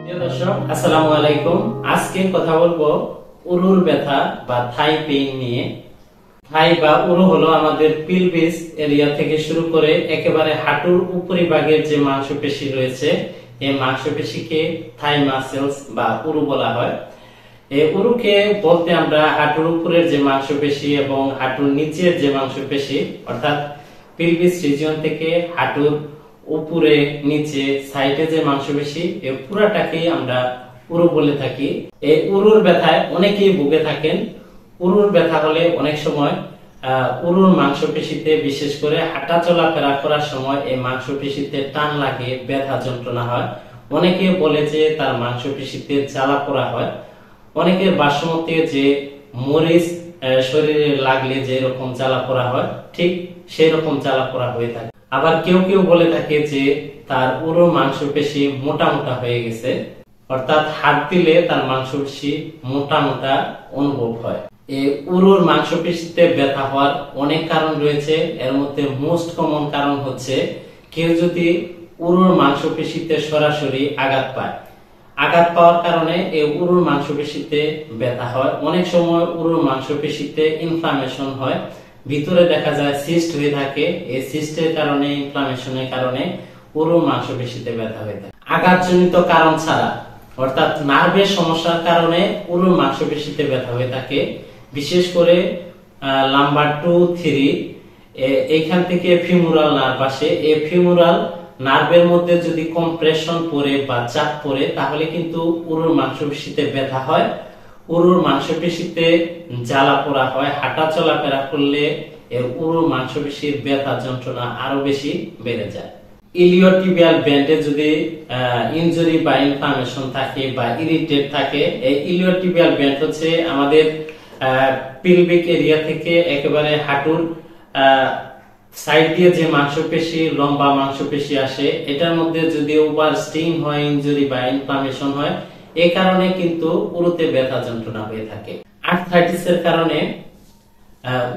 প্রিয় দর্শক, আসসালামু আলাইকুম। আজকে কথা বলবো উরুর ব্যথা বা থাই পেইন নিয়ে। থাই বা উরু হলো আমাদের পিলভিস এরিয়া থেকে শুরু করে একেবারে হাঁটুর উপরিভাগের যে মাংসপেশি রয়েছে, এই মাংসপেশিকে থাই মাসেলস বা উরু বলা হয়। এই উরুকে বলতে আমরা হাঁটুর উপরের যে মাংসপেশি এবং হাঁটুর নিচের যে মাংসপেশি, অর্থাৎ পিলভিস রিজিয়ন থেকে হাঁটুর উপরে নিচে সাইডে যে মাংসপেশি, এই পুরাটাকেই আমরা উরু বলে থাকি। এই উরুর ব্যথায় অনেকেই ভুগে থাকেন। উরুর ব্যথা হলে অনেক সময় উরুর মাংসপেশিতে, বিশেষ করে হাঁটা চলাফেরা করার সময় এই মাংসপেশিতে টান লাগে, ব্যথা যন্ত্রণা হয়। অনেকে বলে যে তার মাংসপেশিতে জ্বালা পোড়া হয়। অনেকের ভাষ্যমতে যে মরিচ শরীরে লাগলে যে রকম জ্বালা পোড়া হয়, ঠিক সেই রকম জ্বালা পোড়া হয়ে থাকে। আবার কেউ কেউ বলে থাকে যে তার উরুর মাংসপেশি মোটা মোটা হয়ে গেছে, অর্থাৎ হাত দিলে তার মাংসপেশি মোটা মোটা অনুভব হয়। এই উরুর মাংসপেশিতে ব্যথা হওয়ার অনেক কারণ রয়েছে। এর মধ্যে মোস্ট কমন কারণ হচ্ছে কেউ যদি উরুর মাংসপেশিতে সরাসরি আঘাত পায়। আঘাত পাওয়ার কারণে এই উরুর মাংসপেশিতে ব্যথা হয়। অনেক সময় উরুর মাংসপেশিতে ইনফ্লামেশন হয়, ভিতরে দেখা যায় সিস্ট হয়ে থাকে। এই সিস্টের কারণে, ইনফ্লামেশনের কারণে উরুর মাংসপেশিতে ব্যথা হয়ে থাকে। আঘাতজনিত কারণ ছাড়া, অর্থাৎ নার্ভের সমস্যার কারণে উরুর মাংসপেশিতে ব্যথা হয়ে থাকে। বিশেষ করে নাম্বার 2, 3 এইখান থেকে ফিমুরাল নার্ভ আসে। এই ফিমুরাল নার্ভের মধ্যে যদি কম্প্রেশন পড়ে বা চাপ পড়ে, তাহলে কিন্তু উরুর মাংসপেশিতে ব্যথা হয়, উরুর মাংসপেশিতে জ্বালা পোড়া হয়। হাঁটা চলাফেরা করলে এর উরুর মাংসপেশির ব্যথা যন্ত্রণা আরো বেশি বেড়ে যায়। ইলিওটিবিয়াল ব্যান্ডে যদি ইনজুরি বা ইনফ্লামেশন থাকে বা ইরিটেট থাকে, এই ইলিওটিবিয়াল ব্যান্ড হচ্ছে আমাদের পিলভিক এরিয়া থেকে একেবারে হাঁটুর সাইড দিয়ে যে মাংসপেশি, লম্বা মাংসপেশি আসে, এটার মধ্যে যদি ওভার স্টিং হয়, ইনজুরি বা ইনফ্লামেশন হয়, এই কারণে কিন্তু উরুতে ব্যথা যন্ত্রণা হয়ে থাকে। আর্থ্রাইটিসের কারণে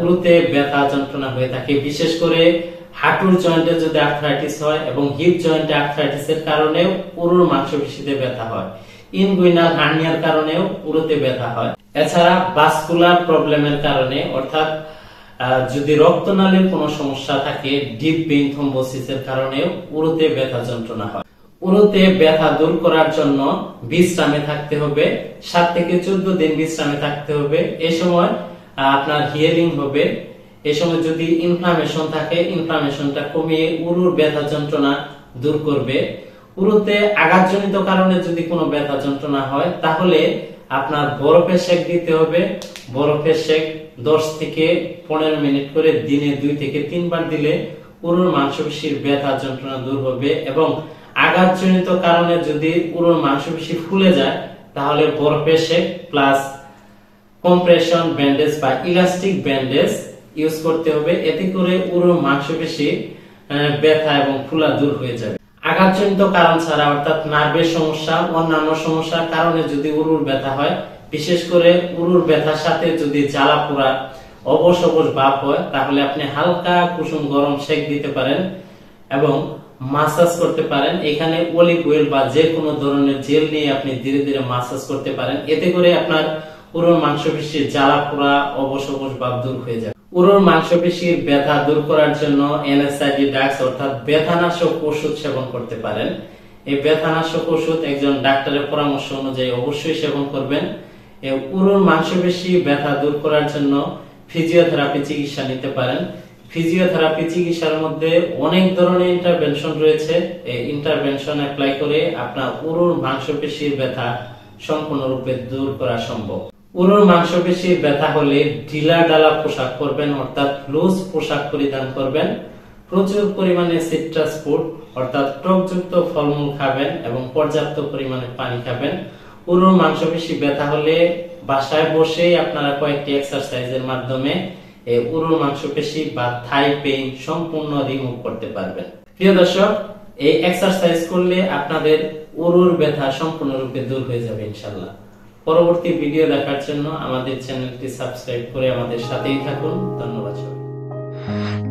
উরুতে ব্যথা যন্ত্রণা হয়ে থাকে। বিশেষ করে হাঁটুর জয়েন্টে যদি আর্থ্রাইটিস হয় এবং হিপ জয়েন্টে আর্থ্রাইটিসের কারণেও উরুর মাংসপেশিতে ব্যথা হয়। ইনগুইনাল হার্নিয়ার কারণেও উরুতে ব্যথা হয়। এছাড়া ভাস্কুলার প্রবলেমের কারণে, অর্থাৎ যদি রক্তনালীর কোনো সমস্যা থাকে, ডিপ ভেইন থ্রম্বোসিসের কারণেও উরুতে ব্যথা যন্ত্রণা হয়। উরুতে ব্যথা দূর করার জন্য বিশ্রামে থাকতে হবে, 7 থেকে 14 দিন বিশ্রামে থাকতে হবে। এই সময় আপনার হিলিং হবে। এই সময় যদি ইনফ্লামেশন থাকে, ইনফ্লামেশনটা কমিয়ে উরুর ব্যথা যন্ত্রণা দূর করবে। উরুতে আঘাতজনিত কারণে যদি কোনো ব্যথা যন্ত্রণা হয়, তাহলে আপনার বরফের সেক দিতে হবে। বরফের সেক 10 থেকে 15 মিনিট করে দিনে 2 থেকে 3 বার দিলে উরুর মাংসপেশির ব্যথা যন্ত্রণা দূর হবে। এবং আঘাতজনিত কারণে যদি উরুর মাংসপেশি ফুলে যায়, তাহলে বরফের সেক প্লাস কম্প্রেশন ব্যান্ডেজ বা ইলাস্টিক ব্যান্ডেজ ইউজ করতে হবে। এতে করে উরুর মাংসপেশি ব্যথা এবং ফুলা দূর হয়ে যাবে। আঘাতজনিত কারণ ছাড়া, অর্থাৎ নার্ভের সমস্যা, অন্যান্য সমস্যার কারণে যদি উরুর ব্যথা হয়, বিশেষ করে উরুর ব্যথার সাথে যদি জ্বালা পোড়া, অবশ অবশ ভাব হয়, তাহলে আপনি হালকা কুসুম গরম সেক দিতে পারেন এবং মাসাজ করতে পারেন। এখানে অলিভ অয়েল বা যে কোনো ধরনের জেল নিয়ে আপনি ধীরে ধীরে মাসাজ করতে পারেন। এতে করে আপনার উরুর মাংসপেশির জ্বালা পোড়া, অবশ অবশ ভাব দূর হয়ে যাবে। উরুর মাংসপেশির ব্যথা দূর করার জন্য এনএসআইডি ড্রাগস, অর্থাৎ ব্যথানাশক ওষুধ সেবন করতে পারেন। এই ব্যথানাশক ওষুধ একজন ডাক্তারের পরামর্শ অনুযায়ী অবশ্যই সেবন করবেন। এই উরুর মাংসপেশি ব্যথা দূর করার জন্য ফিজিওথেরাপি চিকিৎসা নিতে পারেন। ফিজিওথেরাপি চিকিৎসার মধ্যে অনেক ধরনের ইন্টারভেনশন রয়েছে। এই ইন্টারভেনশন অ্যাপ্লাই করে আপনার উরুর মাংসপেশির ব্যথা সম্পূর্ণরূপে দূর করা সম্ভব। উরুর মাংসপেশির ব্যথা হলে ঢিলা ঢালা পোশাক পরবেন, অর্থাৎ লুজ পোশাক পরিধান করবেন। প্রচুর পরিমাণে সিট্রাস ফুড, অর্থাৎ টকযুক্ত ফলমূল খাবেন এবং পর্যাপ্ত পরিমাণে পানি খাবেন। উরুর মাংসপেশি ব্যথা হলে বাসায় বসেই আপনারা কয়েকটি এক্সারসাইজের মাধ্যমে এই উরুর মাংসপেশি বা থাই পেইন সম্পূর্ণ রিমুভ করতে পারবেন। প্রিয় দর্শক, এই এক্সারসাইজ করলে আপনাদের উরুর ব্যথা সম্পূর্ণরূপে দূর হয়ে যাবে ইনশাআল্লাহ। পরবর্তী ভিডিও দেখার জন্য আমাদের চ্যানেলটি সাবস্ক্রাইব করে আমাদের সাথেই থাকুন। ধন্যবাদ সবাই।